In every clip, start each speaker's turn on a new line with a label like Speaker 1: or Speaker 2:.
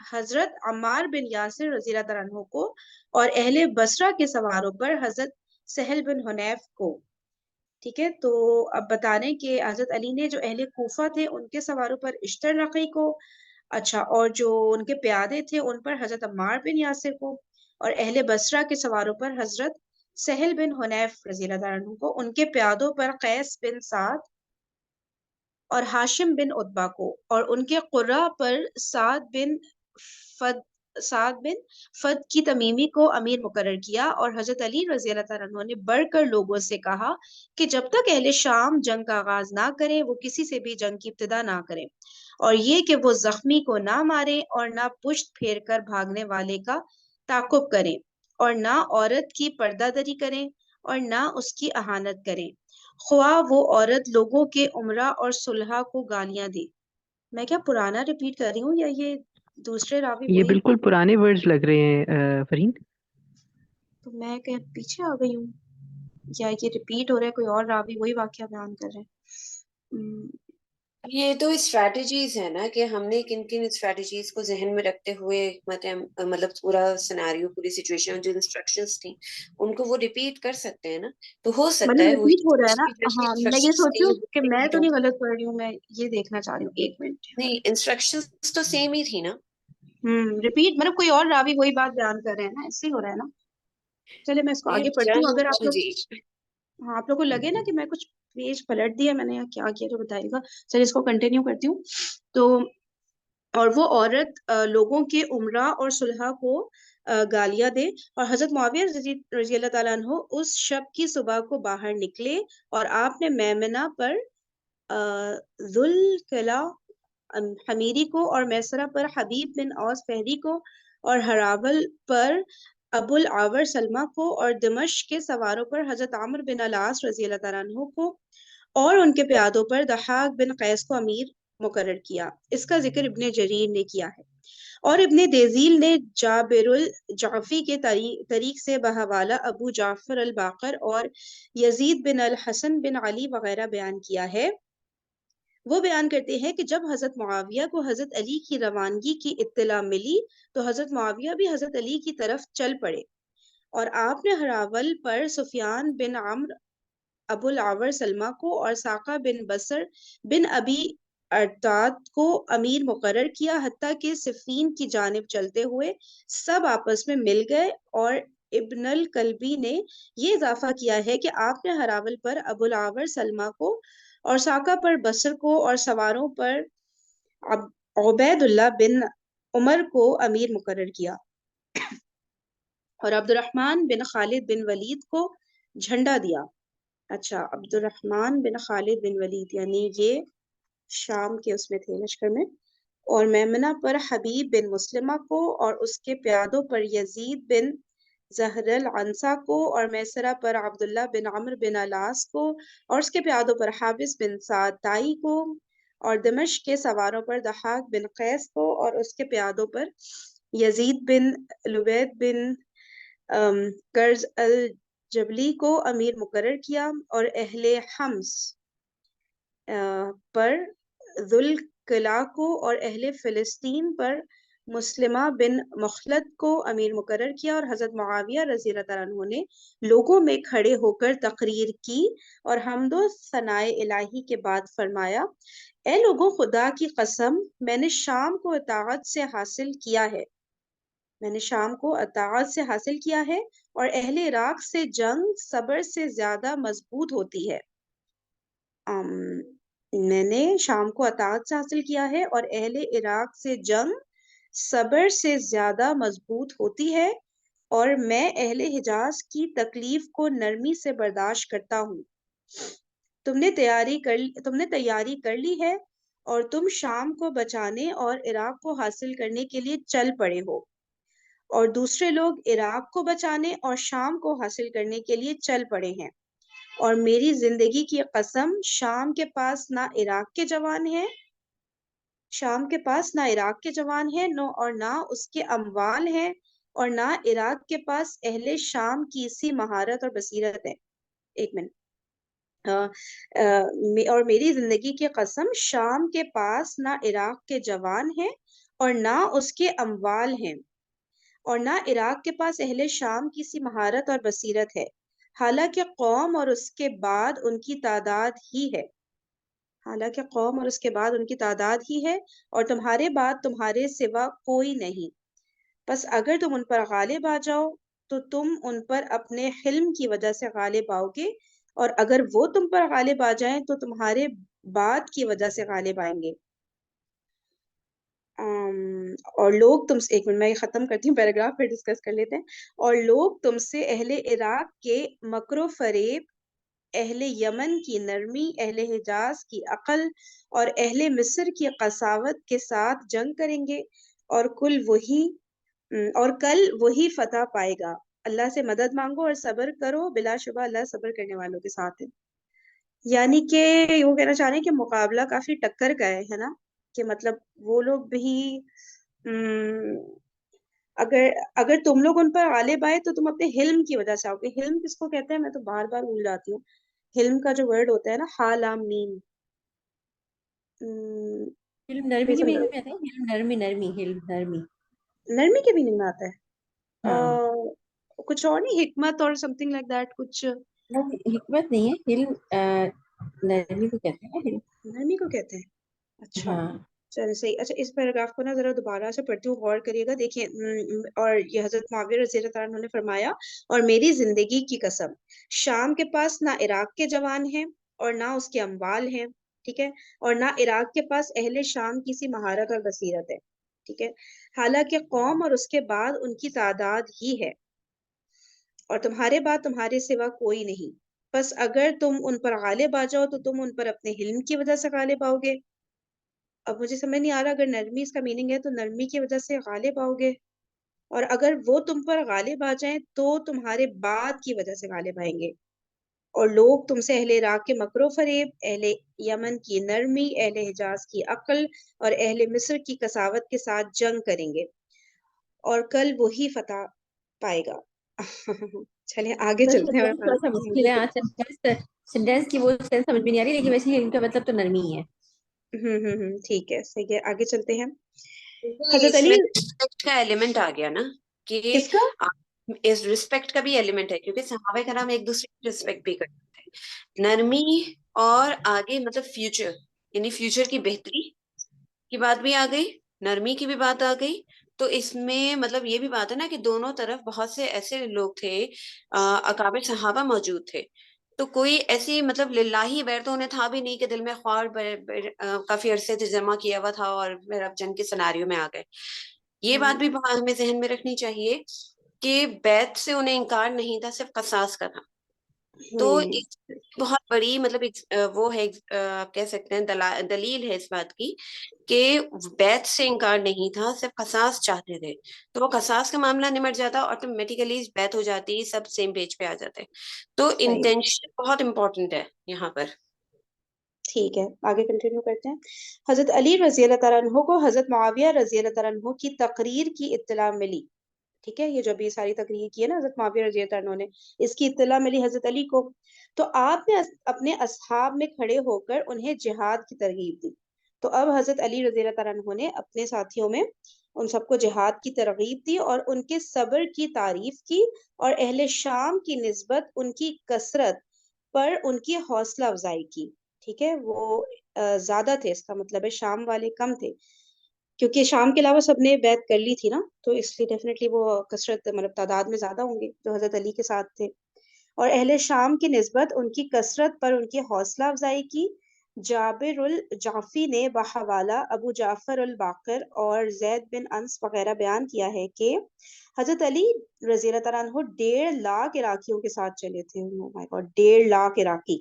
Speaker 1: حضرت عمار بن یاسر رضی اللہ تعالیٰ عنہ کو، اور اہل بصرہ کے سواروں پر حضرت سہل بن حنیف کو. ٹھیک ہے، تو اب بتا رہے ہیں کہ حضرت علی نے جو اہل کوفہ تھے ان کے سواروں پر اشتر نقی کو، اچھا، اور جو ان کے پیادے تھے ان پر حضرت عمار بن یاسر کو، اور اہل بصرہ کے سواروں پر حضرت سہل بن حنیف رضی اللہ تعالیٰ عنہ کو، ان کے پیادوں پر قیس بن سعد اور ہاشم بن عتبہ کو، اور ان کے قرہ پر فد سعد بن فد کی تمیمی کو امیر مقرر کیا. اور حضرت علی رضی اللہ تعالیٰ عنہ نے بڑھ کر لوگوں سے کہا کہ جب تک اہل شام جنگ کا آغاز نہ کریں وہ کسی سے بھی جنگ کی ابتدا نہ کریں، اور یہ کہ وہ زخمی کو نہ ماریں اور نہ پشت پھیر کر بھاگنے والے کا تعقب کریں، اور نہ عورت کی پردہ دری کریں اور نہ اس کی اہانت کریں، خواہ وہ عورت لوگوں کے امراء اور صلحاء کو گالیاں دے. میں کیا پرانا ریپیٹ کر رہی ہوں یا یہ دوسرے راوی
Speaker 2: یہ
Speaker 1: وہی؟
Speaker 2: بالکل پرانے ورڈز لگ رہے ہیں فرین.
Speaker 1: تو میں کہ پیچھے آ گئی ہوں یا یہ ریپیٹ ہو رہا ہے، کوئی اور راوی وہی واقعہ بیان کر رہے ہیں؟
Speaker 3: یہ تو اسٹریٹجیز ہے نا کہ ہم نے کن کن اسٹریٹجیز کو ذہن میں رکھتے ہوئے مطلب پورا سیناریو، پوری سچویشن، جو انسٹرکشنز تھیں ان کو وہ ریپیٹ کر سکتے ہیں نا. تو ہو سکتا
Speaker 1: مطلب
Speaker 3: ہے
Speaker 1: ریپیٹ ہو رہا ہے نا.
Speaker 3: وہی
Speaker 1: ہاں میں یہ
Speaker 3: انسٹرکشنز
Speaker 1: سوچ
Speaker 3: تھیں
Speaker 1: رہی
Speaker 3: وہ
Speaker 1: ہوں کہ میں
Speaker 3: ریپیٹ
Speaker 1: تو
Speaker 3: ہوں.
Speaker 1: نہیں غلط پڑھ رہی ہوں، میں یہ دیکھنا چاہ رہی ہوں. ایک منٹ.
Speaker 3: نہیں، انسٹرکشنز تو سیم ہی تھی نا.
Speaker 1: ریپیٹ مطلب کوئی اور راوی وہی بات بیان کر رہے ہیں نا، ایسے ہی ہو رہا ہے نا. چلے میں اس کو آگے پڑھتی ہوں. اگر آپ لوگ،
Speaker 3: جی
Speaker 1: ہاں آپ لوگ کو لگے نا کہ میں کچھ پیج پلٹ دیا میں نے یا کیا کیا تو بتائیے گا. چلیے اس کو کنٹینیو کرتی ہوں. تو اور وہ عورت لوگوں کے امراء اور صلحاء کو گالیاں دے. اور حضرت معاویہ رضی اللہ تعالیٰ عنہ اس شب کی صبح کو باہر نکلے اور آپ نے میمنہ پر ذوالقلع حمیری کو، اور میسرہ پر حبیب بن اوس فہری کو، اور ہراول پر ابو العاور سلمہ کو، اور دمشق کے سواروں پر حضرت عمرو بن العاص رضی اللہ تعالیٰ عنہ کو، اور ان کے پیادوں پر ضحاک بن قیس کو امیر مقرر کیا. اس کا ذکر ابن جریر نے کیا ہے. اور ابن دیزیل نے جابر الجعفی کے طریق سے بحوالہ ابو جعفر الباقر اور یزید بن الحسن بن علی وغیرہ بیان کیا ہے. وہ بیان کرتے ہیں کہ جب حضرت معاویہ کو حضرت علی کی روانگی کی اطلاع ملی تو حضرت معاویہ بھی حضرت علی کی طرف چل پڑے، اور آپ نے ہراول پر سفیان بن عمرو ابو العاور سلمہ کو اور ساقہ بن بصر بن ابی ارتاد کو امیر مقرر کیا، حتیٰ کہ صفین کی جانب چلتے ہوئے سب آپس میں مل گئے. اور ابن الکلبی نے یہ اضافہ کیا ہے کہ آپ نے ہراول پر ابو العاور سلمہ کو اور ساقہ پر بصر کو اور سواروں پر عبید اللہ بن عمر کو امیر مقرر کیا، اور عبد الرحمن بن خالد بن ولید کو جھنڈا دیا. اچھا، عبد الرحمن بن خالد بن ولید یعنی یہ شام کے اس میں تھے لشکر میں. اور میمنہ پر حبیب بن مسلمہ کو اور اس کے پیادوں پر یزید بن زہر العنسا کو، اور میسرہ پر عبداللہ بن عمرو بن العاص کو اور اس کے پیادوں پر حابس بن سعد تائی کو، اور دمشق کے سواروں پر ضحاک بن قیس کو اور اس کے پیادوں پر یزید بن لبید بن کرز الجبلی کو امیر مقرر کیا. اور اہل حمص پر ذوالقلع کو اور اہل فلسطین پر مسلمہ بن مخلد کو امیر مقرر کیا. اور حضرت معاویہ رضی اللہ تعالیٰ عنہ نے لوگوں میں کھڑے ہو کر تقریر کی اور حمد و ثناء الہی کے بعد فرمایا: اے لوگوں، خدا کی قسم، میں نے شام کو اطاعت سے حاصل کیا ہے، میں نے شام کو اطاعت سے حاصل کیا ہے، اور اہل عراق سے جنگ صبر سے زیادہ مضبوط ہوتی ہے. میں نے شام کو اطاعت سے حاصل کیا ہے اور اہل عراق سے جنگ صبر سے زیادہ مضبوط ہوتی ہے، اور میں اہل حجاز کی تکلیف کو نرمی سے برداشت کرتا ہوں. تم نے تیاری کر لی ہے اور تم شام کو بچانے اور عراق کو حاصل کرنے کے لیے چل پڑے ہو، اور دوسرے لوگ عراق کو بچانے اور شام کو حاصل کرنے کے لیے چل پڑے ہیں. اور میری زندگی کی قسم، شام کے پاس نہ عراق کے جوان ہیں، اور نہ اس کے اموال ہیں، اور نہ عراق کے پاس اہل شام کی اسی مہارت اور بصیرت ہے. ایک منٹ. اور میری زندگی کی قسم، شام کے پاس نہ عراق کے جوان ہیں اور نہ اس کے اموال ہیں، اور نہ عراق کے پاس اہل شام کی سی مہارت اور بصیرت ہے، حالانکہ قوم اور اس کے بعد ان کی تعداد ہی ہے، حالانکہ قوم اور اس کے بعد ان کی تعداد ہی ہے، اور تمہارے بعد تمہارے سوا کوئی نہیں، بس اگر تم ان پر غالب آ جاؤ تو تم ان پر اپنے حلم کی وجہ سے غالب آؤ گے، اور اگر وہ تم پر غالب آ جائیں تو تمہارے بعد کی وجہ سے غالب آئیں گے۔ اور لوگ تم سے، ایک منٹ میں یہ ختم کرتی ہوں پیراگراف پھر ڈسکس کر لیتے ہیں۔ اور لوگ تم سے اہل عراق کے مکر و فریب، اہل یمن کی نرمی، اہل حجاز کی عقل اور اہل مصر کی قساوت کے ساتھ جنگ کریں گے، اور کل وہی فتح پائے گا۔ اللہ سے مدد مانگو اور صبر کرو، بلا شبہ اللہ صبر کرنے والوں کے ساتھ ہے۔ یعنی کہ وہ کہنا چاہ رہے ہیں کہ مقابلہ کافی ٹکر کا ہے نا، کہ مطلب وہ لوگ بھی اگر تم لوگ ان پر غالب آئے تو تم اپنے حلم کی وجہ سے آؤ گے۔ حلم کس کو کہتے ہیں؟ میں تو بار بار بھول جاتی ہوں۔ حلم کا جو ورڈ ہوتا ہے نا، ہا لام میم،
Speaker 4: علم نرمی
Speaker 1: کوئی
Speaker 4: کی
Speaker 1: سمجھا؟
Speaker 4: میننگ میں آتا ہے، علم نرمی علم نرمی۔
Speaker 1: نرمی کے میننگ میں آتا ہے
Speaker 4: ہاں
Speaker 1: کچھ اور نہیں، حکمت اور سم تھنگ لائک دیٹ کچھ؟
Speaker 4: حکمت نہیں ہے، علم نرمی کو کہتے ہیں علم۔
Speaker 1: نرمی کو کہتے ہیں؟ اچھا
Speaker 4: ہاں
Speaker 1: چلے صحیح۔ اچھا اس پیراگراف کو نا ذرا دوبارہ سے پڑھتی ہوں، غور کریے گا، دیکھیں۔ اور یہ حضرت معاویہ رضی اللہ تعالیٰ عنہ نے فرمایا، اور میری زندگی کی قسم، شام کے پاس نہ عراق کے جوان ہیں اور نہ اس کے اموال ہیں، ٹھیک ہے، اور نہ عراق کے پاس اہل شام کی سی مہارت اور بصیرت ہے، ٹھیک ہے، حالانکہ قوم اور اس کے بعد ان کی تعداد ہی ہے، اور تمہارے بعد تمہارے سوا کوئی نہیں، بس اگر تم ان پر غالب آ جاؤ تو تم ان پر اپنے حلم کی وجہ سے غالب آؤ گے۔ اب مجھے سمجھ نہیں آ رہا، اگر نرمی اس کا میننگ ہے تو نرمی کی وجہ سے غالب آؤ گے، اور اگر وہ تم پر غالب آ جائیں تو تمہارے بعد کی وجہ سے غالب آئیں گے، اور لوگ تم سے اہل عراق کے مکر و فریب، اہل یمن کی نرمی، اہل حجاز کی عقل اور اہل مصر کی قساوت کے ساتھ جنگ کریں گے، اور کل وہی فتح پائے گا۔ چلیں آگے چلتے ہیں۔
Speaker 4: تھوڑا سا مشکل ہے آج سینٹینس کی، وہ سینس سمجھ میں نہیں آ رہی، لیکن ویسے علم کا مطلب تو نرمی ہی ہے۔
Speaker 1: ٹھیک ہے، صحیح ہے، آگے چلتے ہیں۔ حضرت
Speaker 3: اس
Speaker 1: علی
Speaker 3: میں رسپیکٹ کا ایلیمنٹ آ گیا نا، کہ
Speaker 1: کس کا؟
Speaker 3: اس رسپیکٹ کا بھی ایلیمنٹ ہے، کیونکہ صحابہ کرام ایک دوسرے کی رسپیکٹ بھی کرتے تھے۔ نرمی اور آگے مطلب فیوچر، یعنی فیوچر کی بہتری کی بات بھی آ گئی، نرمی کی بھی بات آ گئی۔ تو اس میں مطلب یہ بھی بات ہے نا کہ دونوں طرف بہت سے ایسے لوگ تھے، اکابر صحابہ موجود تھے، تو کوئی ایسی مطلب للہی بیر تو انہیں تھا بھی نہیں کہ دل میں خوار کافی عرصے سے جمع کیا ہوا تھا اور پھر اب جنگ کے سناریو میں آ گئے۔ یہ بات بھی ہمیں ذہن میں رکھنی چاہیے کہ بیعت سے انہیں انکار نہیں تھا، صرف قصاص کا تھا۔ تو ایک بہت بڑی مطلب وہ ہے، آپ کہہ سکتے ہیں دلیل ہے اس بات کی کہ بیعت سے انکار نہیں تھا، صرف قصاص چاہتے تھے، تو وہ قصاص کا معاملہ نمٹ جاتا، آٹومیٹیکلی بیعت ہو جاتی، سب سیم پیج پہ آ جاتے۔ تو
Speaker 1: صحیح،
Speaker 3: انٹینشن بہت امپورٹنٹ ہے یہاں پر۔
Speaker 1: ٹھیک ہے، آگے کنٹینیو کرتے ہیں۔ حضرت علی رضی اللہ تعالیٰ عنہ کو حضرت معاویہ رضی اللہ تعالیٰ عنہ کی تقریر کی اطلاع ملی، ٹھیک ہے، یہ جو ابھی ساری تقریر کی ہے نا حضرت معاویہ رضی اللہ عنہ نے، اس کی اطلاع ملی حضرت علی کو، تو آپ نے اپنے اصحاب میں کھڑے ہو کر انہیں جہاد کی ترغیب دی۔ تو اب حضرت علی رضی اللہ تعالیٰ عنہ نے اپنے ساتھیوں میں ان سب کو جہاد کی ترغیب دی، اور ان کے صبر کی تعریف کی، اور اہل شام کی نسبت ان کی کثرت پر ان کی حوصلہ افزائی کی، ٹھیک ہے، وہ زیادہ تھے، اس کا مطلب ہے شام والے کم تھے، کیونکہ شام کے علاوہ سب نے بیعت کر لی تھی نا، تو اس لیے ڈیفینیٹلی وہ کثرت مطلب تعداد میں زیادہ ہوں گے جو حضرت علی کے ساتھ تھے۔ اور اہل شام کی نسبت ان کی کثرت پر ان کی حوصلہ افزائی کی۔ جابر الجعفی نے بحوالہ ابو جعفر الباقر اور زید بن انس وغیرہ بیان کیا ہے کہ حضرت علی رضی اللہ تعالیٰ عنہ 1.5 لاکھ عراقیوں کے ساتھ چلے تھے، 1.5 لاکھ عراقی،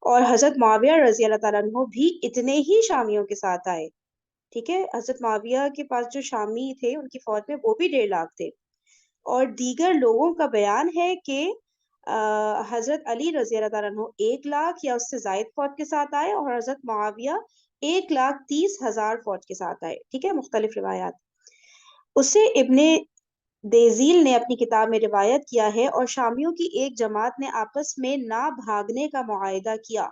Speaker 1: اور حضرت معاویہ رضی اللہ تعالیٰ عنہ بھی اتنے ہی شامیوں کے ساتھ آئے، ٹھیک ہے، حضرت معاویہ کے پاس جو شامی تھے ان کی فوج میں وہ بھی 1.5 لاکھ تھے۔ اور دیگر لوگوں کا بیان ہے کہ حضرت علی رضی اللہ تعالیٰ عنہ 1 لاکھ یا اس سے زائد فوج کے ساتھ آئے، اور حضرت معاویہ 1,30,000 فوج کے ساتھ آئے، ٹھیک ہے، مختلف روایات۔ اسے ابن دیزیل نے اپنی کتاب میں روایت کیا ہے، اور شامیوں کی ایک جماعت نے آپس میں نہ بھاگنے کا معاہدہ کیا،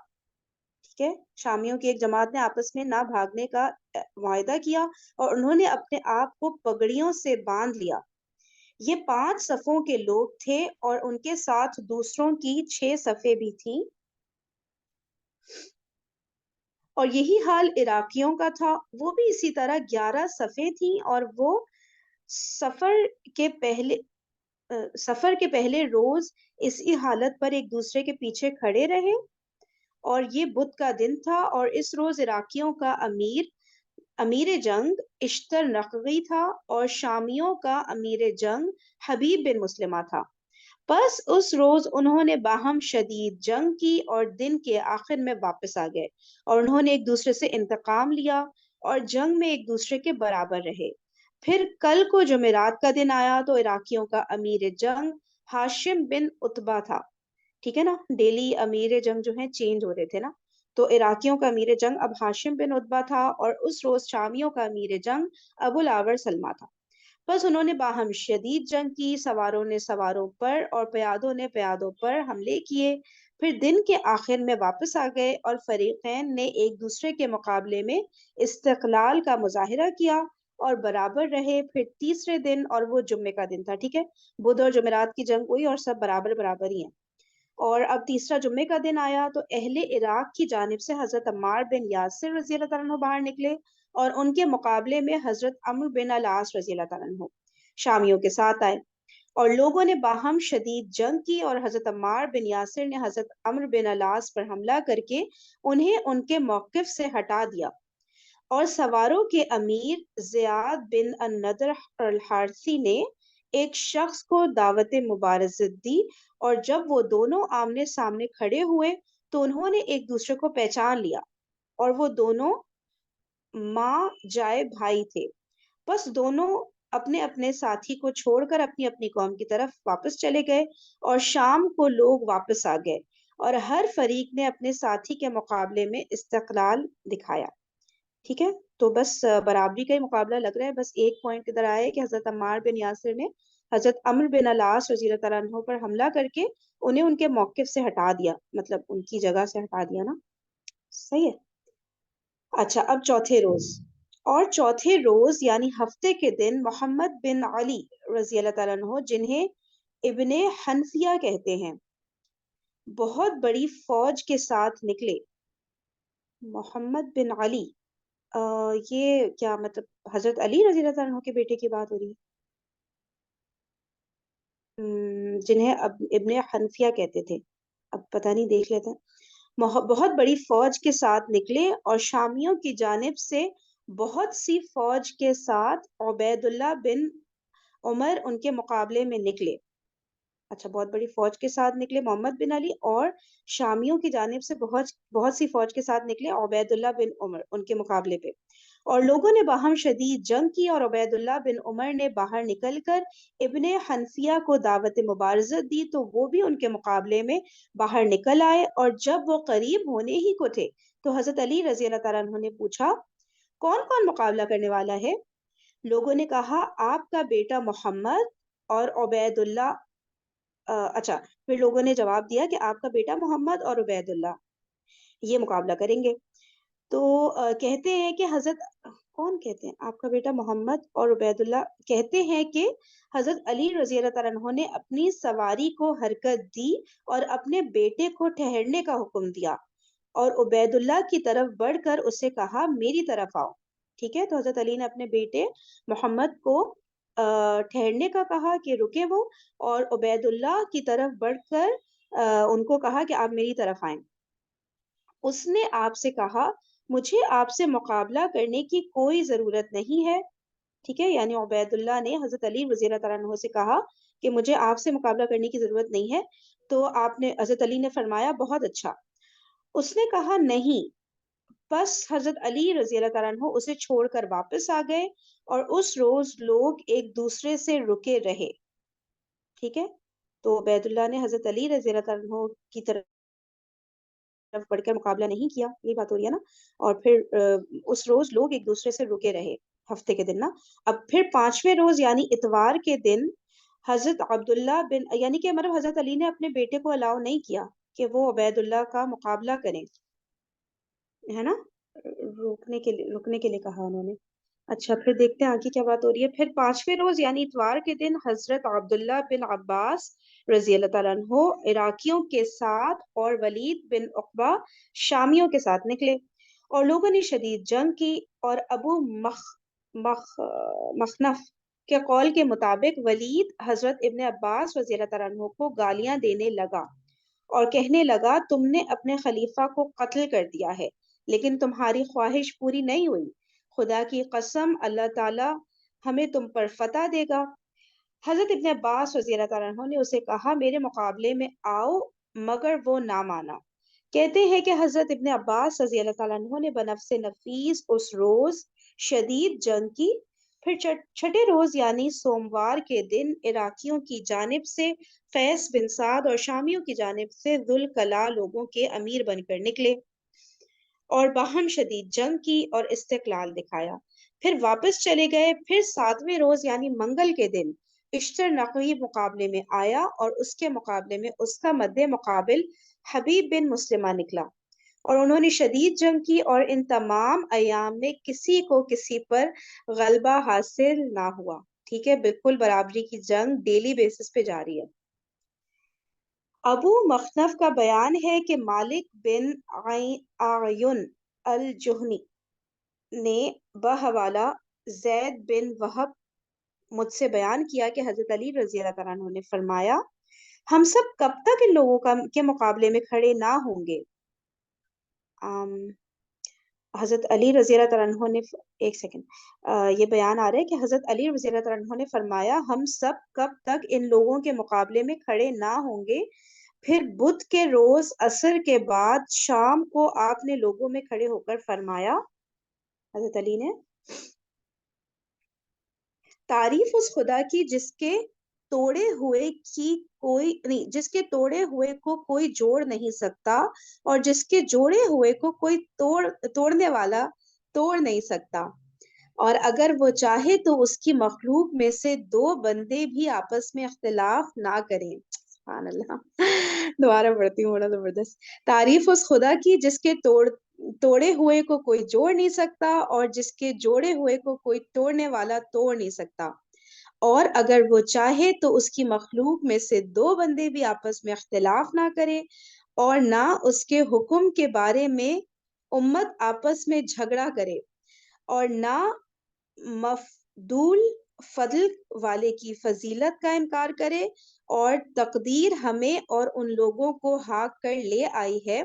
Speaker 1: ٹھیک ہے. شامیوں کی ایک جماعت نے آپس میں نہ بھاگنے کا معاہدہ کیا اور انہوں نے اپنے آپ کو پگڑیوں سے باندھ لیا. یہ 5 صفوں کے لوگ تھے اور ان کے ساتھ دوسروں کی 6 صفیں بھی تھیں. اور یہی حال عراقیوں کا تھا. وہ بھی اسی طرح 11 صفیں تھیں اور وہ سفر کے پہلے روز اسی حالت پر ایک دوسرے کے پیچھے کھڑے رہے. اور یہ بدھ کا دن تھا اور اس روز عراقیوں کا امیر جنگ اشتر نقوی تھا اور شامیوں کا امیر جنگ حبیب بن مسلمہ تھا. بس اس روز انہوں نے باہم شدید جنگ کی اور دن کے آخر میں واپس آ گئے اور انہوں نے ایک دوسرے سے انتقام لیا اور جنگ میں ایک دوسرے کے برابر رہے. پھر کل کو جمعرات کا دن آیا تو عراقیوں کا امیر جنگ ہاشم بن عتبہ تھا. ٹھیک ہے نا, ڈیلی امیر جنگ جو ہیں چینج ہو رہے تھے نا, تو عراقیوں کا امیر جنگ اب ہاشم بن عتبہ تھا اور اس روز شامیوں کا امیر جنگ ابو الاور سلمہ تھا. بس انہوں نے باہم شدید جنگ کی. سواروں نے سواروں پر اور پیادوں نے پیادوں پر حملے کیے. پھر دن کے آخر میں واپس آ گئے اور فریقین نے ایک دوسرے کے مقابلے میں استقلال کا مظاہرہ کیا اور برابر رہے. پھر تیسرے دن, اور وہ جمعے کا دن تھا, ٹھیک ہے, بدھ اور جمعرات کی جنگ ہوئی اور سب برابر برابر ہی ہیں. اور اب تیسرا جمعے کا دن آیا تو اہل عراق کی جانب سے حضرت عمار بن یاسر رضی اللہ تعالیٰ عنہ باہر نکلے اور ان کے مقابلے میں حضرت عمرو بن العاص رضی اللہ تعالیٰ عنہ شامیوں کے ساتھ آئے اور لوگوں نے باہم شدید جنگ کی اور حضرت عمار بن یاسر نے حضرت عمرو بن العاص پر حملہ کر کے انہیں ان کے موقف سے ہٹا دیا. اور سواروں کے امیر زیاد بن النضر الحارثی نے ایک شخص کو دعوت مبارزت دی اور جب وہ دونوں آمنے سامنے کھڑے ہوئے تو انہوں نے ایک دوسرے کو پہچان لیا اور وہ دونوں ماں جائے بھائی تھے. بس دونوں اپنے اپنے ساتھی کو چھوڑ کر اپنی اپنی قوم کی طرف واپس چلے گئے اور شام کو لوگ واپس آ گئے اور ہر فریق نے اپنے ساتھی کے مقابلے میں استقلال دکھایا. ٹھیک ہے, تو بس برابری کا ہی مقابلہ لگ رہا ہے. بس ایک پوائنٹ ادھر آیا ہے کہ حضرت عمار بن یاسر نے حضرت عمرو بن العاص رضی اللہ تعالیٰ عنہ پر حملہ کر کے انہیں ان کے موقف سے ہٹا دیا, مطلب ان کی جگہ سے ہٹا دیا نا. صحیح ہے. اچھا, اب چوتھے روز. اور چوتھے روز یعنی ہفتے کے دن محمد بن علی رضی اللہ تعالیٰ عنہ, جنہیں ابن حنفیہ کہتے ہیں, بہت بڑی فوج کے ساتھ نکلے. محمد بن علی, یہ کیا مطلب حضرت علی رضی اللہ تعالیٰ عنہ کے بیٹے کی بات ہو رہی ہے, جنہیں ابن حنفیہ کہتے تھے. اب پتہ نہیں, دیکھ لیتے ہیں. بہت بڑی فوج کے ساتھ نکلے اور شامیوں کی جانب سے بہت سی فوج کے ساتھ عبید اللہ بن عمر ان کے مقابلے میں نکلے. اچھا, بہت بڑی فوج کے ساتھ نکلے محمد بن علی اور شامیوں کی جانب سے بہت سی فوج کے ساتھ نکلے عبید اللہ بن عمر ان کے مقابلے پہ. اور لوگوں نے باہم شدید جنگ کی اور عبید اللہ بن عمر نے باہر نکل کر ابن حنفیہ کو دعوت مبارزت دی تو وہ بھی ان کے مقابلے میں باہر نکل آئے. اور جب وہ قریب ہونے ہی کو تھے تو حضرت علی رضی اللہ تعالیٰ عنہ نے پوچھا, کون کون مقابلہ کرنے والا ہے؟ لوگوں نے کہا, آپ کا بیٹا محمد اور عبید اللہ. اچھا, پھر لوگوں نے جواب دیا کہ آپ کا بیٹا محمد اور عبید اللہ یہ مقابلہ کریں گے. تو کہتے ہیں کہ کون کہتے ہیں آپ کا بیٹا محمد اور عبید اللہ, کہتے ہیں کہ حضرت علی رضی اللہ تعالیٰ عنہ نے اپنی سواری کو حرکت دی اور اپنے بیٹے کو ٹھہرنے کا حکم دیا اور عبید اللہ کی طرف بڑھ کر اسے کہا, میری طرف آؤ. ٹھیک ہے, تو حضرت علی نے اپنے بیٹے محمد کو ٹھہرنے کا کہا کہ رکے وہ, اور عبید اللہ کی طرف بڑھ کر ان کو کہا کہ آپ میری طرف آئیں. اس نے آپ سے کہا, مجھے آپ سے مقابلہ کرنے کی کوئی ضرورت نہیں ہے. ٹھیک ہے, یعنی عبید اللہ نے حضرت علی رضی اللہ تعالیٰ عنہ سے کہا کہ مجھے آپ سے مقابلہ کرنے کی ضرورت نہیں ہے. تو حضرت علی نے فرمایا, بہت اچھا. اس نے کہا, نہیں. بس حضرت علی رضی اللہ تعالیٰ عنہ اسے چھوڑ کر واپس آ گئے اور اس روز لوگ ایک دوسرے سے رکے رہے. ٹھیک ہے, تو عبید اللہ نے حضرت علی رضی اللہ تعالیٰ عنہ کی طرف بڑھ کر مقابلہ نہیں کیا, یہ بات ہو رہی ہے نا. اور پھر اس روز لوگ ایک دوسرے سے رکے رہے, ہفتے کے دن نا. اب پھر 5ویں روز یعنی اتوار کے دن حضرت عبداللہ بن, یعنی کہ مطلب حضرت علی نے اپنے بیٹے کو الاؤ نہیں کیا کہ وہ عبید اللہ کا مقابلہ کریں. ہے نا, رکنے کے لیے کہا انہوں نے. اچھا پھر دیکھتے ہیں آگے کیا بات ہو رہی ہے. پھر 5ویں روز یعنی اتوار کے دن حضرت عبداللہ بن عباس رضی اللہ تعالیٰ عنہ عراقیوں کے ساتھ اور ولید بن عقبہ شامیوں کے ساتھ نکلے, اور لوگوں نے شدید جنگ کی, اور ابو مخنف کے قول کے مطابق ولید حضرت ابن عباس رضی اللہ تعالیٰ عنہ کو گالیاں دینے لگا اور کہنے لگا تم نے اپنے خلیفہ کو قتل کر دیا ہے لیکن تمہاری خواہش پوری نہیں ہوئی, خدا کی قسم اللہ تعالی ہمیں تم پر فتح دے گا. حضرت ابن عباس رضی اللہ تعالیٰ عنہ نے اسے کہا میرے مقابلے میں آؤ, مگر وہ نہ مانا. کہتے ہیں کہ حضرت ابن عباس رضی اللہ تعالیٰ عنہ نے بنفس نفیس اس روز شدید جنگ کی. پھر چھٹے روز یعنی سوموار کے دن عراقیوں کی جانب سے قیس بن سعد اور شامیوں کی جانب سے ذوالکلا لوگوں کے امیر بن کر نکلے اور باہم شدید جنگ کی اور استقلال دکھایا. پھر واپس چلے گئے. پھر 7ویں روز یعنی منگل کے دن اشتر نقوی مقابلے میں آیا اور اس کے مقابلے میں اس کا مد مقابل حبیب بن مسلمہ نکلا, اور انہوں نے شدید جنگ کی, اور ان تمام ایام میں کسی کو کسی پر غلبہ حاصل نہ ہوا. ٹھیک ہے, بالکل برابری کی جنگ ڈیلی بیسس پہ جاری ہے. ابو مخنف کا بیان ہے کہ مالک بن اعین الجہنی نے بحوالہ زید بن وہب مجھ سے بیان کیا کہ حضرت علی رضی اللہ تعالیٰ عنہ نے فرمایا ہم سب کب تک ان لوگوں کے مقابلے میں کھڑے نہ ہوں گے. حضرت علی رضی اللہ تعالیٰ عنہ نے ایک سیکنڈ, یہ بیان آ رہا ہے کہ حضرت علی رضی اللہ تعالیٰ عنہ نے فرمایا ہم سب کب تک ان لوگوں کے مقابلے میں کھڑے نہ ہوں گے. پھر بدھ کے روز عصر کے بعد شام کو آپ نے لوگوں میں کھڑے ہو کر فرمایا, حضرت علی نے, تعریف اس خدا کی جس کے توڑے ہوئے کو کوئی جوڑ نہیں سکتا اور جس کے جوڑے ہوئے کو کوئی توڑنے والا توڑ نہیں سکتا, اور اگر وہ چاہے تو اس کی مخلوق میں سے 2 بندے بھی آپس میں اختلاف نہ کریں. سبحان اللہ, دوبارہ پڑھتی ہوں, بڑا زبردست. تعریف اس خدا کی جس کے توڑے ہوئے کو کوئی جوڑ نہیں سکتا اور جس کے جوڑے ہوئے کو کوئی توڑنے والا توڑ نہیں سکتا, اور اگر وہ چاہے تو اس کی مخلوق میں سے 2 بندے بھی آپس میں اختلاف نہ کرے اور نہ اس کے حکم کے بارے میں امت آپس میں جھگڑا کرے اور نہ مفضول فضل والے کی فضیلت کا انکار کرے, اور تقدیر ہمیں اور ان لوگوں کو ہاک کر لے آئی ہے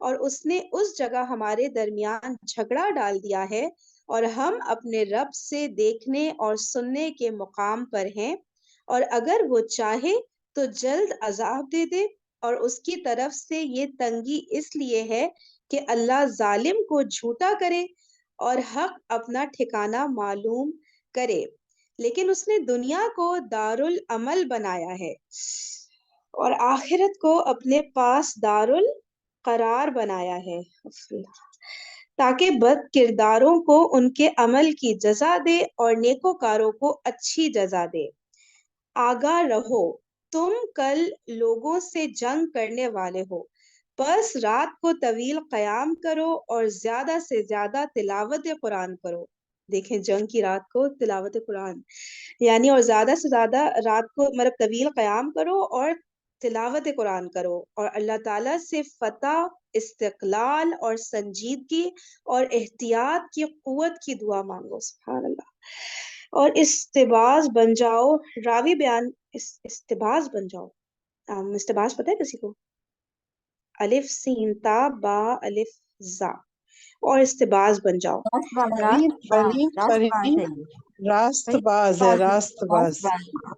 Speaker 1: اور اس نے اس جگہ ہمارے درمیان جھگڑا ڈال دیا ہے اور ہم اپنے رب سے دیکھنے اور سننے کے مقام پر ہیں, اور اگر وہ چاہے تو جلد عذاب دے دے, اور اس کی طرف سے یہ تنگی اس لیے ہے کہ اللہ ظالم کو جھوٹا کرے اور حق اپنا ٹھکانہ معلوم کرے, لیکن اس نے دنیا کو دارالعمل بنایا ہے اور آخرت کو اپنے پاس دارالقرار بنایا ہے, تاکہ بد کرداروں کو ان کے عمل کی جزا دے اور نیکوکاروں کو اچھی جزا دے. آگاہ رہو, تم کل لوگوں سے جنگ کرنے والے ہو, بس رات کو طویل قیام کرو اور زیادہ سے زیادہ تلاوت قرآن کرو. دیکھیں جنگ کی رات کو تلاوت قرآن یعنی, اور زیادہ سے زیادہ رات کو مطلب طویل قیام کرو اور تلاوت قرآن کرو, اور اللہ تعالیٰ سے فتح, استقلال اور سنجیدگی اور احتیاط کی قوت کی دعا مانگو. سبحان اللہ. اور استباز بن جاؤ. راوی بیان استباز بن جاؤ. استباز پتہ ہے کسی کو؟ الف سین تا با الف زا, اور استباز بن جاؤ.
Speaker 5: راست باز ہے, راست باز.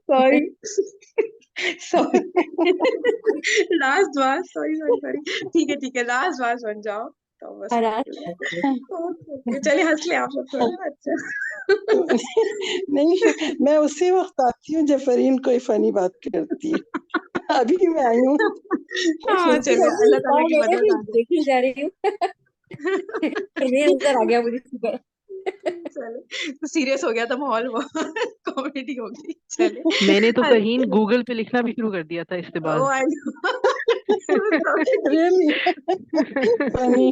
Speaker 1: سوری لاسٹ باز, سوری. ٹھیک ہے, لاسٹ باز بن جاؤ. چلیے ہنس لیں آپ سب تھوڑا. اچھا
Speaker 5: نہیں, میں اسی وقت آتی ہوں جب فرین کوئی فنی بات کرتی ہے. ابھی میں آئی ہوں.
Speaker 1: ہاں چلیے, اللہ تعالیٰ کی مدد.
Speaker 4: دیکھی جا رہی ہوں, نظر آ گیا مجھے.
Speaker 1: چلے سیریس ہو گیا تھا ماحول, وہ کامیڈی ہو گئی. چلے
Speaker 2: میں نے تو کہیں گوگل پہ لکھنا بھی شروع کر دیا تھا استباز.
Speaker 5: Really funny.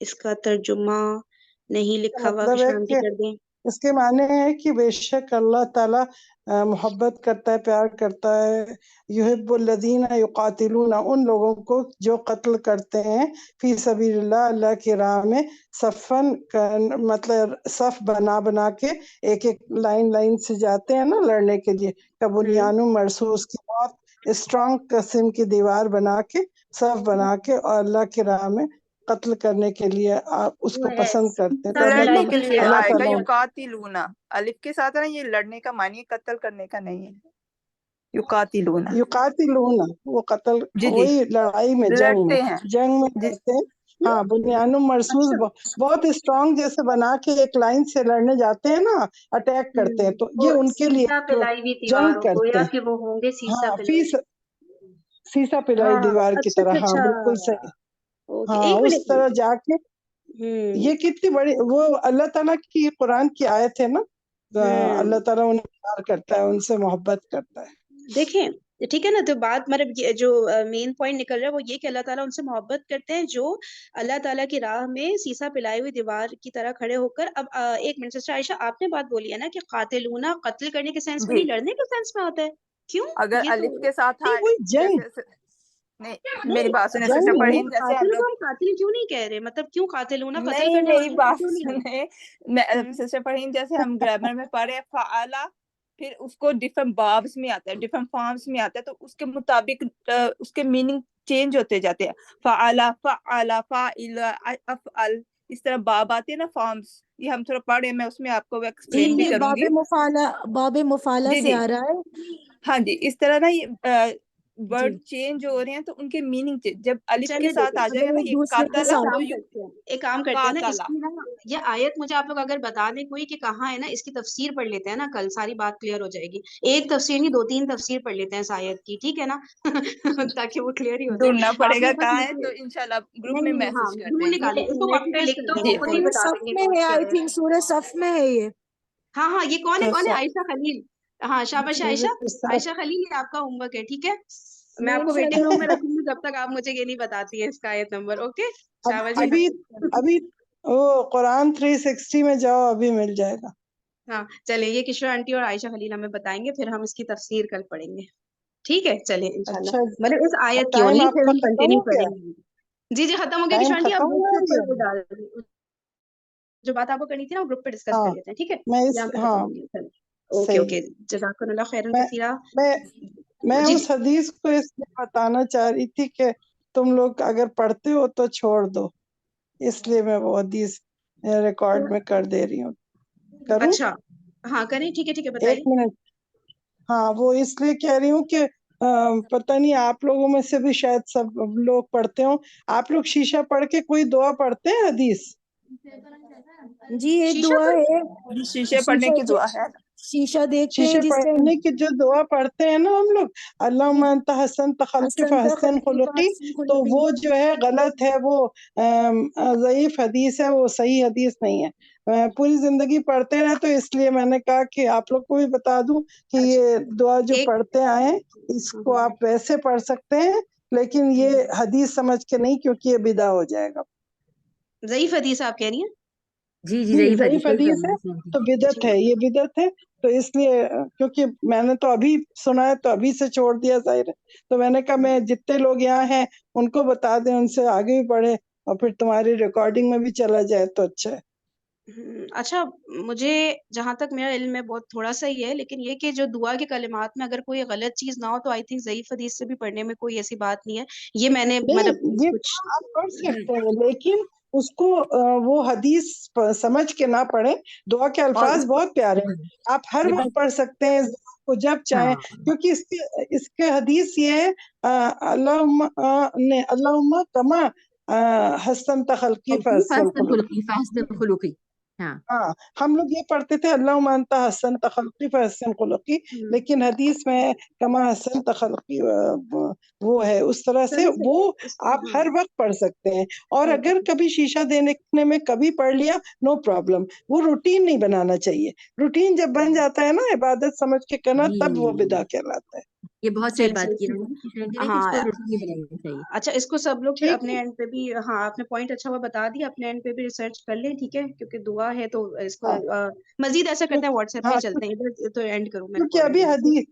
Speaker 1: اس کا ترجمہ نہیں لکھا ہوا،
Speaker 5: مطلب ہے
Speaker 1: کشور آنٹی
Speaker 5: کہ
Speaker 1: کر دیں۔
Speaker 5: اس کے معنی ہے کہ بے شک اللہ تعالیٰ محبت کرتا ہے، پیار کرتا ہے، یحب الذین یقاتلون، ان لوگوں کو جو قتل کرتے ہیں فی سبیل اللہ، اللہ کی راہ میں، صفن، مطلب صف بنا بنا کے، ایک ایک لائن سے جاتے ہیں نا لڑنے کے لیے، کبنیان مرصوص کی بہت اسٹرانگ قسم کی دیوار بنا کے، صف بنا کے، اور اللہ کی راہ میں قتل کرنے کے لیے آپ اس کو پسند کرتے ہیں، تو اللہ
Speaker 6: لڑنے
Speaker 5: تعالیٰ
Speaker 6: کے لیے
Speaker 5: اللہ
Speaker 6: آئے گا،
Speaker 5: تعالیٰ
Speaker 6: یقاتلون الف کے ساتھ ہے نا، یہ لڑنے کا معنی ہے، قتل کرنے کا نہیں ہے، یقاتلون۔
Speaker 5: یقاتلون، وہ قتل،
Speaker 6: جی جی،
Speaker 5: وہی لڑائی میں،
Speaker 6: لڑتے ہیں
Speaker 5: جنگ میں
Speaker 6: جی
Speaker 5: لڑتے ہیں۔ ہاں، بنیان مرصوص بہت اسٹرانگ جیسے بنا کے ایک لائن سے لڑنے جاتے ہیں نا، اٹیک کرتے ہیں، تو یہ ان کے لیے
Speaker 1: سیسا
Speaker 5: جو
Speaker 1: پلائی ہوئی
Speaker 5: جنگ
Speaker 1: دیواروں،
Speaker 5: کرتے
Speaker 1: گویا
Speaker 5: ہیں۔
Speaker 1: کہ وہ ہوں گے سیسا
Speaker 5: ہاں،
Speaker 1: پلائی۔
Speaker 5: سیسا پلائی
Speaker 1: ہاں،
Speaker 5: دیوار کی
Speaker 1: اچھا
Speaker 5: طرح،
Speaker 1: اچھا
Speaker 5: ہاں
Speaker 1: اچھا،
Speaker 5: بالکل صحیح،
Speaker 1: اوکے،
Speaker 5: ہاں
Speaker 1: ایک
Speaker 5: اس
Speaker 1: منٹ۔
Speaker 5: طرح جا کے، یہ کتنی بڑی، وہ اللہ تعالیٰ کی قرآن کی آیت ہے نا، اللہ تعالیٰ انہیں پیار کرتا ہے، ان سے محبت کرتا ہے۔
Speaker 1: دیکھیں ٹھیک ہے نا، تو بات مطلب جو مین پوائنٹ نکل رہا ہے وہ یہ کہ اللہ تعالیٰ ان سے محبت کرتے ہیں جو اللہ تعالیٰ کی راہ میں سیسا پلائی ہوئی دیوار کی طرح کھڑے ہو کر۔ اب ایک منٹ سسٹر عائشہ، آپ نے بات بولی ہے نا کہ قاتلونا قتل کرنے کے سینس میں
Speaker 6: جی،
Speaker 1: نہیں، لڑنے کے سینس میں ہوتا ہے، کیوں؟
Speaker 6: اگر
Speaker 1: یہ تو
Speaker 6: الف کے ساتھ
Speaker 5: نہیں،
Speaker 6: آئے
Speaker 5: وہی جنگ،
Speaker 6: جیسے نہیں، میری
Speaker 1: نہیں،
Speaker 6: بات سنیں
Speaker 5: جنگ
Speaker 6: سسٹر
Speaker 5: ہے،
Speaker 6: فرحین، جیسے ہم
Speaker 1: قاتل
Speaker 6: لوگ،
Speaker 1: کو ہم قاتل کیوں نہیں کہہ رہے؟ مطلب کیوں قاتلونا قتل
Speaker 6: نہیں
Speaker 1: کرنے
Speaker 6: میری
Speaker 1: والوں کو
Speaker 6: بات
Speaker 1: کیوں نہیں؟
Speaker 6: سنیں سسٹر فرحین، جیسے ہم گرامر میں پڑھے فعلا، پھر اس کو ڈفرنٹ بابس میں آتا ہے، ڈفرنٹ فارمز میں آتا ہے، تو اس کے مطابق اس کے میننگ چینج ہوتے جاتے ہیں، فعلا، فعلا، فاعل، افعل، اس طرح باب آتے ہیں نا فارمز، یہ ہم تھوڑا پڑھے، میں اس میں آپ کو ایکسپلین بھی کروں گی۔
Speaker 7: باب مفعلہ
Speaker 6: جی
Speaker 7: سے
Speaker 6: جی،
Speaker 7: آ رہا ہے۔
Speaker 6: ہاں جی، اس طرح نا یہ ورڈ
Speaker 7: جی،
Speaker 6: چینج ہو رہے ہیں تو ان کے میننگ جب الف کے
Speaker 1: چلے
Speaker 6: ساتھ
Speaker 1: دیکھیں،
Speaker 6: آ جائے گا
Speaker 7: اگر
Speaker 6: نا،
Speaker 7: ایک
Speaker 6: یہ
Speaker 7: دوسرے کے
Speaker 6: قاتل
Speaker 1: ایک
Speaker 7: ساتھ،
Speaker 6: تو
Speaker 1: کام کرتے ہیں، ایک کام کرتے ہیں نا، اس
Speaker 6: قاتل،
Speaker 1: کی نا یہ آیت مجھے آپ لوگ اگر بتا دیں کوئی کہ کہاں ہے نا، اس کی تفسیر پڑھ لیتے ہیں نا، کل ساری بات کلیئر ہو جائے گی۔ ایک تفسیر نہیں، 2-3 تفسیر پڑھ لیتے ہیں اس آیت کی، ٹھیک ہے نا؟ تاکہ وہ کلیئر ہی ہو جائے۔
Speaker 6: ڈھونڈنا پڑے
Speaker 1: آپ
Speaker 6: گا
Speaker 1: نے بس
Speaker 6: کہاں ہے،
Speaker 1: مجھے
Speaker 6: تو انشاءاللہ گروپ
Speaker 1: نہیں
Speaker 6: میں
Speaker 1: نہیں، ہاں
Speaker 6: میسج کر
Speaker 1: ڈھونڈ
Speaker 6: دیں گے۔
Speaker 1: نکالیں، اس کو وقت پہ لکھ دو،
Speaker 6: جی
Speaker 1: وہ خود ہی
Speaker 7: سورہ
Speaker 1: بتا
Speaker 7: صف
Speaker 1: دیں گے
Speaker 7: میں
Speaker 1: کون
Speaker 7: ہے،
Speaker 1: سی
Speaker 7: آئی
Speaker 1: آیت
Speaker 7: تھنک
Speaker 1: ہے۔
Speaker 7: سورہ صف میں ہے یہ۔
Speaker 1: ہاں ہاں، یہ کون ہے عائشہ خلیل، ہاں شاباش عائشہ،
Speaker 5: اچھا،
Speaker 1: عائشہ خلیل، یہ آپ کا ہوم ورک ہے، ٹھیک ہے؟ میں
Speaker 7: میں
Speaker 1: آپ کو ویٹنگ
Speaker 7: انشاءاللہ
Speaker 1: روم میں رکھوں گی جب تک آپ مجھے یہ نہیں بتاتی ہے اس کا آیت نمبر، اوکے؟ شاباش
Speaker 5: ابھی
Speaker 1: جی۔
Speaker 5: ابھی وہ قرآن 360 میں جاؤ، ابھی مل جائے گا۔
Speaker 1: ہاں چلیں، یہ کشور آنٹی اور عائشہ خلیل ہمیں بتائیں گے، پھر ہم اس کی تفسیر کل پڑھیں گے، ٹھیک ہے؟ چلیں انشاءاللہ،
Speaker 5: اچھا،
Speaker 1: مطلب اس آیت کی
Speaker 5: ٹائم
Speaker 1: اونلی،
Speaker 5: آپ
Speaker 1: پھر
Speaker 5: کا
Speaker 1: ہم
Speaker 5: ختم
Speaker 1: کنٹینیو
Speaker 5: ہو گیا،
Speaker 1: کریں گے۔ جی جی ختم ہو گیا
Speaker 5: ٹائم
Speaker 1: کشور آنٹی، آپ
Speaker 5: ختم
Speaker 1: گروپ
Speaker 5: ہو
Speaker 1: کے
Speaker 5: گیا۔
Speaker 1: اوپر وہ ڈال دیں، جو بات آپ کو کرنی تھی نا وہ گروپ پہ ڈسکس کر
Speaker 5: ہاں،
Speaker 1: لیتے ہیں، ٹھیک ہے؟
Speaker 5: میں
Speaker 1: یہاں پہ ختم
Speaker 5: ہاں
Speaker 1: ہو گیا، اوکے
Speaker 5: صحیح
Speaker 1: اوکے، جزاکم اللہ خیرن
Speaker 5: میں
Speaker 1: کثیرہ۔
Speaker 5: میں میں
Speaker 1: جی
Speaker 5: اس حدیث کو اس لیے بتانا چاہ رہی تھی کہ تم لوگ اگر پڑھتے ہو تو چھوڑ دو، اس لیے میں وہ حدیث ریکارڈ میں کر دے رہی ہوں۔ کروں؟
Speaker 1: اچھا، ہاں کریں، ٹھیک ہے ٹھیک ہے،
Speaker 5: ایک
Speaker 1: بتائیے۔
Speaker 5: منٹ، ہاں وہ اس لیے کہہ رہی ہوں کہ پتہ نہیں آپ لوگوں میں سے بھی شاید سب لوگ پڑھتے ہوں، آپ لوگ شیشہ پڑھ کے کوئی دعا پڑھتے ہیں حدیث؟
Speaker 7: جی ایک
Speaker 1: شیشہ
Speaker 7: دعا
Speaker 1: پر
Speaker 7: ہے،
Speaker 6: شیشے پڑھنے کی دعا ہے۔
Speaker 7: شیشہ دیکھتے ہیں
Speaker 5: شیشے
Speaker 7: جس ٹائم،
Speaker 5: پڑھنے کی جو دعا پڑھتے ہیں نا ہم لوگ، اللہم انت حسنت خلقی
Speaker 7: حسن
Speaker 5: فحسن
Speaker 7: تخلقی
Speaker 5: خلقی،
Speaker 7: فاحسن
Speaker 5: تو
Speaker 7: خلقی۔
Speaker 5: وہ جو ہے غلط ہے، وہ ضعیف حدیث ہے، وہ صحیح حدیث نہیں ہے۔ پوری زندگی پڑھتے رہے، تو اس لیے میں نے کہا کہ آپ لوگ کو بھی بتا دوں کہ
Speaker 1: اچھا
Speaker 5: یہ دعا جو
Speaker 1: ایک
Speaker 5: پڑھتے آئے اس کو آپ ویسے پڑھ سکتے ہیں، لیکن یہ حدیث سمجھ کے نہیں، کیونکہ یہ بدعہ ہو جائے گا۔
Speaker 1: ضعیف حدیث آپ کہہ رہی ہیں؟
Speaker 4: جی
Speaker 5: جی
Speaker 4: ضعیف حدیث،
Speaker 5: ضعیف
Speaker 4: صحیح
Speaker 5: حدیث ہے
Speaker 4: فرمایا
Speaker 5: تو بدعت ہے، یہ بدعت ہے، تو اس لیے کیونکہ میں نے تو ابھی سنا ہے تو ابھی سے چھوڑ دیا، ظاہر ہے، تو میں نے کہا میں جتنے لوگ یہاں ہیں ان کو بتا دیں، ان سے آگے بھی پڑھے، اور پھر تمہاری ریکارڈنگ میں بھی چلا جائے تو اچھا ہے۔
Speaker 1: اچھا، مجھے جہاں تک میرا علم ہے بہت تھوڑا سا ہی ہے، لیکن یہ کہ جو دعا کے کلمات میں اگر کوئی غلط چیز نہ ہو تو آئی تھنک ضعیف حدیث سے بھی پڑھنے میں کوئی ایسی بات نہیں ہے، یہ میں نے مطلب
Speaker 5: نہیں، یہ
Speaker 1: کچھ
Speaker 5: آپ پڑھ سکتے ہیں، لیکن اس کو وہ حدیث سمجھ کے نہ پڑھیں، دعا کے
Speaker 4: اور
Speaker 5: الفاظ
Speaker 4: اس کو
Speaker 5: بہت پیارے ہیں، آپ ہر
Speaker 4: یہ
Speaker 5: وقت
Speaker 4: بات،
Speaker 5: پڑھ سکتے ہیں اس دعا کو جب چاہیں،
Speaker 4: ہاں،
Speaker 5: کیونکہ اس کے حدیث یہ ہے، اللہم کما حسنت خلقی فاحسن
Speaker 4: فحسن
Speaker 5: خلقی۔
Speaker 4: خلقی، فحسن خلقی، ہاں،
Speaker 5: ہاں، ہم لوگ یہ پڑھتے تھے اللہم انت حسنت خلقی فاحسن خلقی، لیکن حدیث میں کما حسنت خلقی وہ ہے اس طرح سے،
Speaker 1: چلو
Speaker 5: وہ
Speaker 1: صحیح اس
Speaker 5: آپ ہر وقت پڑھ سکتے ہیں، اور
Speaker 1: ہاں
Speaker 5: اگر کبھی شیشہ دینے میں کبھی پڑھ لیا، نو پرابلم، وہ روٹین نہیں بنانا چاہیے، روٹین جب بن جاتا ہے نا عبادت سمجھ کے کرنا،
Speaker 4: جی
Speaker 5: تب وہ بدعہ کہلاتا ہے۔
Speaker 4: یہ بہت صحیح
Speaker 1: صحیح
Speaker 4: بات کی
Speaker 1: صحیح
Speaker 4: انہوں نے کہ شہر کہ اس
Speaker 1: ہاں
Speaker 4: کو روٹی نہیں بنانی چاہیے.
Speaker 1: اچھا اس کو سب لوگ
Speaker 5: ٹھیک
Speaker 1: اپنے اینڈ پہ بھی ہاں اپنے پوائنٹ اچھا ہوا بتا دیا, اپنے اینڈ پہ بھی ریسرچ کر لیں, ٹھیک ہے, کیونکہ دعا ہے تو اس کو
Speaker 5: ہاں
Speaker 1: مزید ایسا کرتے ہیں, واٹس ایپ پہ
Speaker 5: ہاں
Speaker 1: چلتے ہیں, ادھر تو اینڈ کروں میں
Speaker 5: کیونکہ ابھی
Speaker 1: ریکارڈنگ.
Speaker 5: حدیث